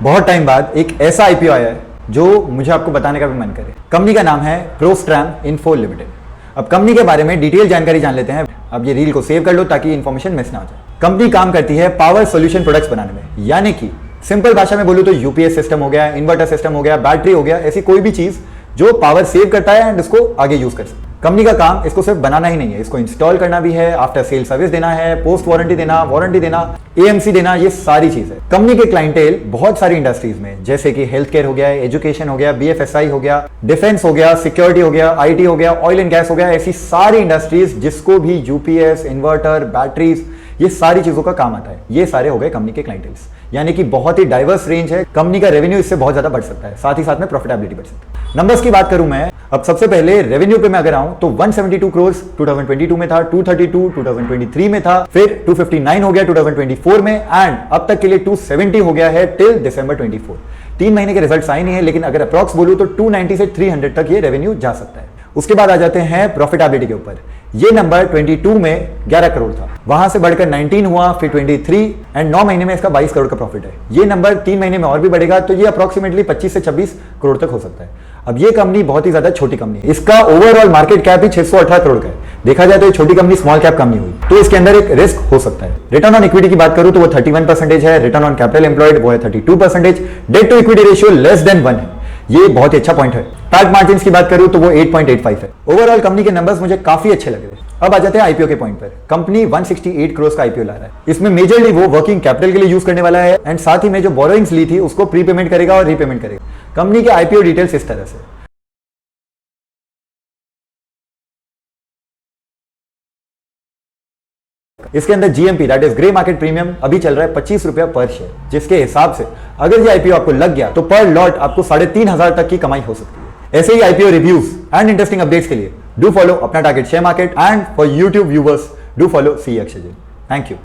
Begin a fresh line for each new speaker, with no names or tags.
बहुत टाइम बाद एक ऐसा आईपीओ आया है जो मुझे आपको बताने का भी मन करे। कंपनी का नाम है प्रोस्ट्रैम इन्फो लिमिटेड। अब कंपनी के बारे में डिटेल जानकारी जान लेते हैं। अब ये रील को सेव कर लो ताकि इन्फॉर्मेशन मिस ना हो जाए। कंपनी काम करती है पावर सोल्यूशन प्रोडक्ट्स बनाने में, यानी कि सिंपल भाषा में बोलूं तो यूपीएस सिस्टम हो गया, इन्वर्टर सिस्टम हो गया, बैटरी हो गया, ऐसी कोई भी चीज जो पावर सेव करता है एंड उसको आगे यूज कर सकते। कंपनी का काम इसको सिर्फ बनाना ही नहीं है, इसको इंस्टॉल करना भी है, आफ्टर सेल सर्विस देना है, पोस्ट वारंटी देना, एएमसी देना, ये सारी चीज है। कंपनी के क्लाइंटेल बहुत सारी इंडस्ट्रीज में, जैसे कि हेल्थ केयर हो गया, एजुकेशन हो गया, बीएफएसआई हो गया, डिफेंस हो गया, सिक्योरिटी हो गया, आईटी हो गया, ऑयल एंड गैस हो गया, ऐसी सारी इंडस्ट्रीज जिसको भी यूपीएस, इन्वर्टर, बैटरीज, ये सारी चीजों का काम आता है। ये सारे हो गए कंपनी के क्लाइंटेल्स, यानी कि बहुत ही डाइवर्स रेंज है। कंपनी का रेवेन्यू इससे बहुत ज्यादा बढ़ सकता है, साथ ही साथ में प्रॉफिटेबिलिटी बढ़ सकती है। नंबर्स की बात करूं मैं, अब सबसे पहले रेवेन्यू पे मैं अगर आऊं तो 172 करोड़ 2022 में था, 232 2023 में था, फिर 259 हो गया 2024 में, एंड अब तक के लिए 270 हो गया है टिल दिसंबर 24। 3 महीने के रिजल्ट्स आए नहीं है, लेकिन अगर अप्रॉक्स बोलूं तो 290 से 300 तक ये रेवेन्यू जा सकता है। उसके बाद आ जाते हैं प्रॉफिटेबिलिटी के ऊपर। ये नंबर 22 में 11 करोड़ था, वहां से बढ़कर 19 हुआ, फिर 23, एंड 9 महीने में इसका 22 करोड़ का प्रॉफिट है। ये नंबर 3 महीने में और भी बढ़ेगा, तो ये अप्रोक्सीमेटली 25 से 26 करोड़ तक हो सकता है। अब ये कंपनी बहुत ही ज्यादा छोटी कंपनी है, इसका ओवरऑल मार्केट कैप ही 618 करोड़ का है। देखा जाए तो ये छोटी कंपनी स्मॉल कैप कंपनी हुई, तो इसके अंदर एक रिस्क हो सकता है। रिटर्न ऑन इक्विटी की बात करूं तो वो 31% है, रिटर्न ऑन कैपिटल एम्प्लॉयड वो है 32%, debt to equity ratio less than 1 है, ये बहुत ही अच्छा पॉइंट है। पैट मार्जिन की बात करूं तो वो 8.85 है। ओवरऑल कंपनी के नंबर्स मुझे काफी अच्छे लगे थे। अब आ जाते हैं आईपीओ के पॉइंट पर। कंपनी 168 करोड़ का आईपीओ ला रहा है। इसमें मेजरली वो वर्किंग कैपिटल के लिए यूज करने वाला है, एंड साथ ही में जो बोरोइंग्स ली थी उसको प्रीपेमेंट करेगा और रीपेमेंट करेगा। कंपनी के आईपीओ डिटेल्स इस तरह से। इसके अंदर GMP that is grey market premium अभी चल रहा है 25 रुपया पर शेयर, जिसके हिसाब से अगर ये आईपीओ आपको लग गया तो पर लॉट आपको 3,500 तक की कमाई हो सकती है। ऐसे ही IPO reviews and interesting updates के लिए डू फॉलो अपना target share market, and for YouTube viewers do follow CE exchange. Thank you.